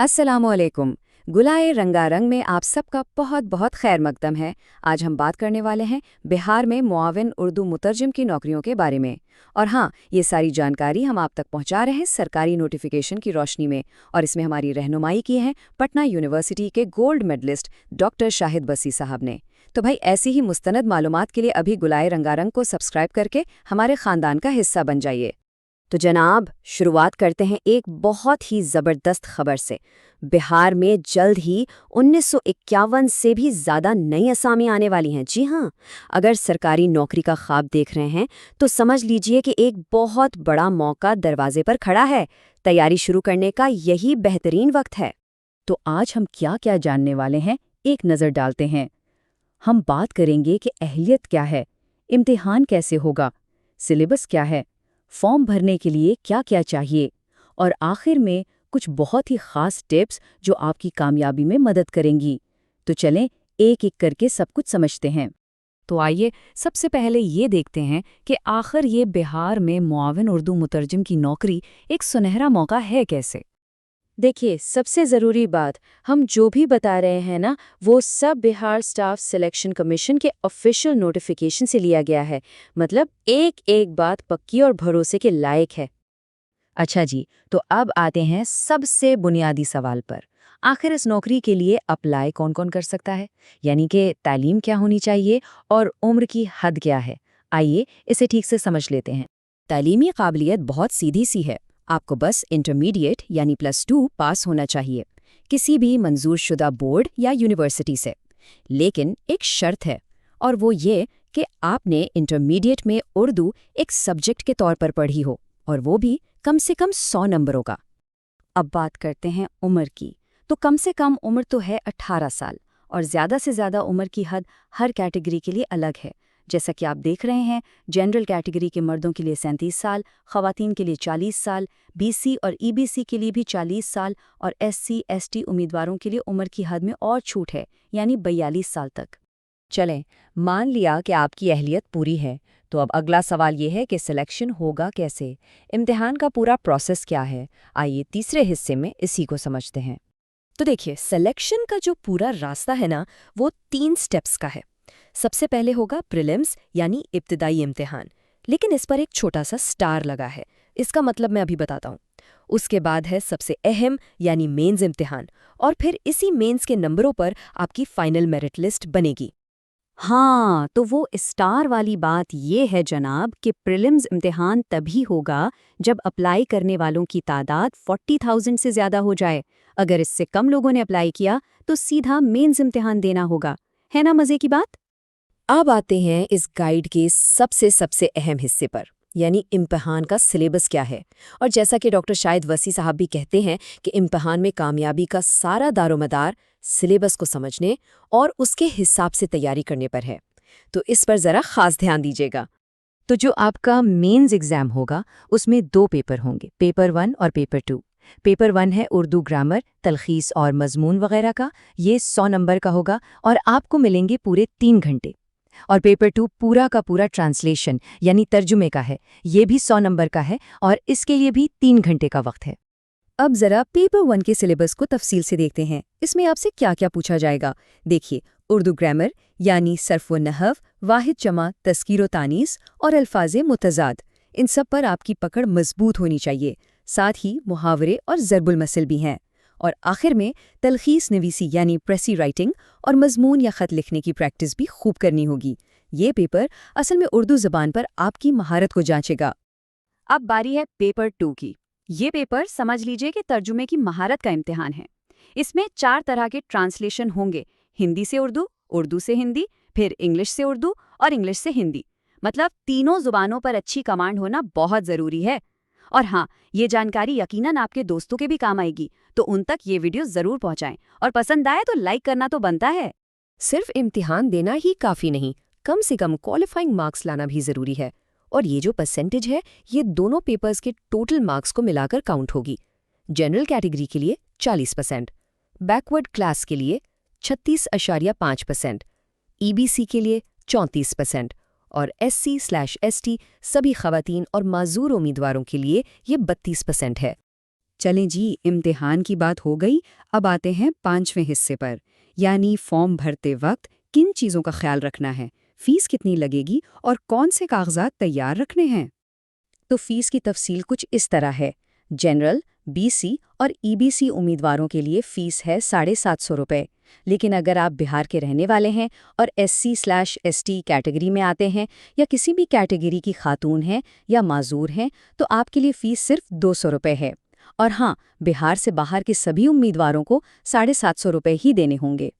अस्सलामुअलैकुम। गुलाए रंगारंग में आप सबका बहुत बहुत खैर मकदम है। आज हम बात करने वाले हैं बिहार में मुआविन उर्दू मुतरजम की नौकरियों के बारे में। और हाँ, ये सारी जानकारी हम आप तक पहुंचा रहे हैं सरकारी नोटिफिकेशन की रोशनी में, और इसमें हमारी रहनुमाई की है पटना यूनिवर्सिटी के गोल्ड मेडलिस्ट डॉक्टर शाहिद बसी साहब ने। तो भाई, ऐसी ही मुस्तनद मालूमात के लिए अभी गुलाए रंगारंग को सब्सक्राइब करके हमारे खानदान का हिस्सा बन जाइए। तो जनाब, शुरुआत करते हैं एक बहुत ही ज़बरदस्त खबर से। बिहार में जल्द ही 1951 से भी ज़्यादा नई असामी आने वाली हैं। जी हाँ, अगर सरकारी नौकरी का ख्वाब देख रहे हैं तो समझ लीजिए कि एक बहुत बड़ा मौका दरवाजे पर खड़ा है। तैयारी शुरू करने का यही बेहतरीन वक्त है। तो आज हम क्या क्या जानने वाले हैं, एक नज़र डालते हैं। हम बात करेंगे कि अहलियत क्या है, इम्तिहान कैसे होगा, सिलेबस क्या है, फॉर्म भरने के लिए क्या क्या चाहिए, और आखिर में कुछ बहुत ही खास टिप्स जो आपकी कामयाबी में मदद करेंगी। तो चलें एक एक करके सब कुछ समझते हैं। तो आइए सबसे पहले ये देखते हैं कि आखिर ये बिहार में मुआविन उर्दू मुतरजम की नौकरी एक सुनहरा मौका है कैसे। देखिए, सबसे ज़रूरी बात, हम जो भी बता रहे हैं ना, वो सब बिहार स्टाफ सिलेक्शन कमीशन के ऑफिशियल नोटिफिकेशन से लिया गया है। मतलब एक एक बात पक्की और भरोसे के लायक है। अच्छा जी, तो अब आते हैं सबसे बुनियादी सवाल पर। आखिर इस नौकरी के लिए अप्लाई कौन कौन कर सकता है, यानी कि तालीम क्या होनी चाहिए और उम्र की हद क्या है। आइए इसे ठीक से समझ लेते हैं। तालीमी काबिलियत बहुत सीधी सी है। आपको बस इंटरमीडिएट यानी +2 पास होना चाहिए, किसी भी मंजूरशुदा बोर्ड या यूनिवर्सिटी से। लेकिन एक शर्त है, और वो ये कि आपने इंटरमीडिएट में उर्दू एक सब्जेक्ट के तौर पर पढ़ी हो, और वो भी कम से कम 100 नंबरों का। अब बात करते हैं उम्र की। तो कम से कम उम्र तो है 18 साल, और ज़्यादा से ज़्यादा उम्र की हद हर कैटेगरी के लिए अलग है। जैसा कि आप देख रहे हैं, जनरल कैटेगरी के मर्दों के लिए 37 साल, ख़वातीन के लिए 40 साल, बीसी और ईबीसी के लिए भी 40 साल, और एससी एसटी उम्मीदवारों के लिए उम्र की हद में और छूट है, यानी 42 साल तक। चलें, मान लिया कि आपकी अहलियत पूरी है, तो अब अगला सवाल ये है कि सिलेक्शन होगा कैसे, इम्तिहान का पूरा प्रोसेस क्या है। आइए तीसरे हिस्से में इसी को समझते हैं। तो देखिए, सिलेक्शन का जो पूरा रास्ता है ना, वो 3 स्टेप्स का है। सबसे पहले होगा प्रीलिम्स यानी इब्तिदाई इम्तिहान, लेकिन इस पर एक छोटा सा स्टार लगा है। इसका मतलब मैं अभी बताता हूँ। उसके बाद है सबसे अहम यानी मेंस इम्तिहान, और फिर इसी मेंस के नंबरों पर आपकी फाइनल मेरिट लिस्ट बनेगी। हाँ, तो वो स्टार वाली बात ये है जनाब कि प्रीलिम्स इम्तिहान तभी होगा जब अप्लाई करने वालों की तादाद 40,000 से ज़्यादा हो जाए। अगर इससे कम लोगों ने अप्लाई किया तो सीधा मेंस इम्तिहान देना होगा। है ना मज़े की बात? अब आते हैं इस गाइड के सबसे सबसे अहम हिस्से पर, यानी इम्तिहान का सिलेबस क्या है। और जैसा कि डॉक्टर शाहिद वसी साहब भी कहते हैं कि इम्तिहान में कामयाबी का सारा दारोमदार सिलेबस को समझने और उसके हिसाब से तैयारी करने पर है। तो इस पर ज़रा खास ध्यान दीजिएगा। तो जो आपका मेंस एग्ज़ाम होगा उसमें 2 पेपर होंगे, पेपर 1 और पेपर 2। पेपर 1 है उर्दू ग्रामर, तलखीस और मजमून वगैरह का, ये 100 नंबर का होगा और आपको मिलेंगे पूरे 3 घंटे। और पेपर 2 पूरा का पूरा ट्रांसलेशन यानी तर्जुमे का है, ये भी 100 नंबर का है और इसके लिए भी 3 घंटे का वक्त है। अब जरा पेपर 1 के सिलेबस को तफसील से देखते हैं। इसमें आपसे क्या क्या पूछा जाएगा। देखिए, उर्दू ग्रामर यानी सर्फ व नहव, वाहिद जमा, तस्कीर व तानीस और अल्फाज़े मुतज़ाद, इन सब पर आपकी पकड़ मजबूत होनी चाहिए। साथ ही मुहावरे और ज़रबुल मसल भी हैं। और आखिर में तलखीस नवीसी यानी प्रेसी राइटिंग और मजमून या ख़त लिखने की प्रैक्टिस भी खूब करनी होगी। ये पेपर असल में उर्दू ज़बान पर आपकी महारत को जांचेगा। अब बारी है पेपर 2 की। ये पेपर समझ लीजिए कि तर्जुमे की महारत का इम्तिहान है। इसमें 4 तरह के ट्रांसलेशन होंगे, हिंदी से उर्दू, उर्दू से हिंदी, फिर इंग्लिश से उर्दू और इंग्लिश से हिंदी। मतलब तीनों जुबानों पर अच्छी कमांड होना बहुत ज़रूरी है। और हाँ, ये जानकारी यकीनन आपके दोस्तों के भी काम आएगी, तो उन तक ये वीडियो ज़रूर पहुंचाएं, और पसंद आए तो लाइक करना तो बनता है। सिर्फ इम्तिहान देना ही काफ़ी नहीं, कम से कम क्वालिफाइंग मार्क्स लाना भी ज़रूरी है। और ये जो परसेंटेज है, ये दोनों पेपर्स के टोटल मार्क्स को मिलाकर काउंट होगी। जनरल कैटेगरी के लिए 40%, बैकवर्ड क्लास के लिए 36.5%, ईबीसी के लिए 34%, और SC/ST सभी खवातीन और माजूर उम्मीदवारों के लिए ये 32% है। चलें जी, इम्तिहान की बात हो गई। अब आते हैं 5वें हिस्से पर, यानी फॉर्म भरते वक्त किन चीज़ों का ख्याल रखना है, फीस कितनी लगेगी और कौन से कागजात तैयार रखने हैं। तो फीस की तफसील कुछ इस तरह है। जनरल, बीसी और ईबीसी उम्मीदवारों के लिए फीस है 750 रुपये। लेकिन अगर आप बिहार के रहने वाले हैं और SC/ST कैटेगरी में आते हैं या किसी भी कैटेगरी की खातून हैं या माजूर हैं, तो आपके लिए फ़ीस सिर्फ 200 रुपये है। और हाँ, बिहार से बाहर के सभी उम्मीदवारोों को 750 रुपये ही देने होंगे।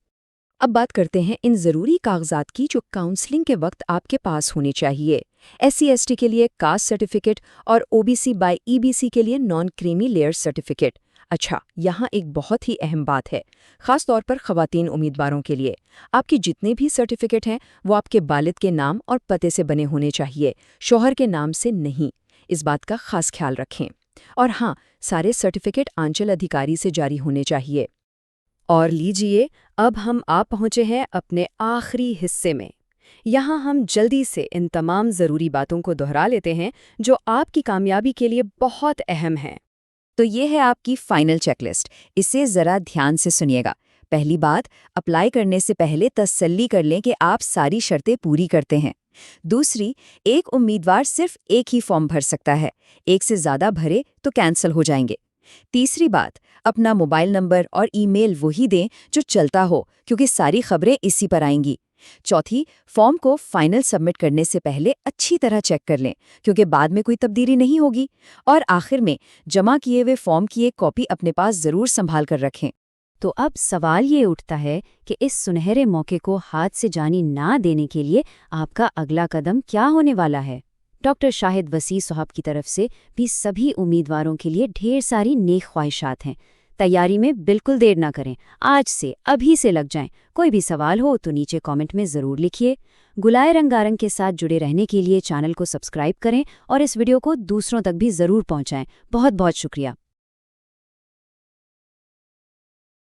अब बात करते हैं इन ज़रूरी कागजात की जो काउंसलिंग के वक्त आपके पास होने चाहिए। SC/ST के लिए कास्ट सर्टिफिकेट और OBC बाय EBC के लिए नॉन क्रीमी लेयर सर्टिफिकेट। अच्छा, यहाँ एक बहुत ही अहम बात है, खास तौर पर ख़वातीन उम्मीदवारों के लिए। आपके जितने भी सर्टिफिकेट हैं वो आपके वालिद के नाम और पते से बने होने चाहिए, शौहर के नाम से नहीं। इस बात का खास ख्याल रखें। और हाँ, सारे सर्टिफिकेट आंचल अधिकारी से जारी होने चाहिए। और लीजिए, अब हम आ पहुँचे हैं अपने आखिरी हिस्से में। यहाँ हम जल्दी से इन तमाम ज़रूरी बातों को दोहरा लेते हैं जो आपकी कामयाबी के लिए बहुत अहम हैं। तो ये है आपकी फाइनल चेकलिस्ट। इसे ज़रा ध्यान से सुनिएगा। पहली बात, अप्लाई करने से पहले तसल्ली कर लें कि आप सारी शर्तें पूरी करते हैं। दूसरी, एक उम्मीदवार सिर्फ एक ही फॉर्म भर सकता है, एक से ज़्यादा भरे तो कैंसिल हो जाएंगे। तीसरी बात, अपना मोबाइल नंबर और ईमेल वही दें जो चलता हो, क्योंकि सारी खबरें इसी पर आएंगी। चौथी, फॉर्म को फाइनल सबमिट करने से पहले अच्छी तरह चेक कर लें, क्योंकि बाद में कोई तब्दीली नहीं होगी। और आखिर में, जमा किए हुए फॉर्म की एक कॉपी अपने पास ज़रूर संभाल कर रखें। तो अब सवाल ये उठता है कि इस सुनहरे मौके को हाथ से जानी ना देने के लिए आपका अगला कदम क्या होने वाला है। डॉक्टर शाहिद वसी साहब की तरफ से भी सभी उम्मीदवारों के लिए ढेर सारी नेक ख्वाहिशात हैं। तैयारी में बिल्कुल देर ना करें, आज से अभी से लग जाएं। कोई भी सवाल हो तो नीचे कमेंट में ज़रूर लिखिए। गुलाए रंगारंग के साथ जुड़े रहने के लिए चैनल को सब्सक्राइब करें और इस वीडियो को दूसरों तक भी ज़रूर पहुंचाएं। बहुत बहुत शुक्रिया।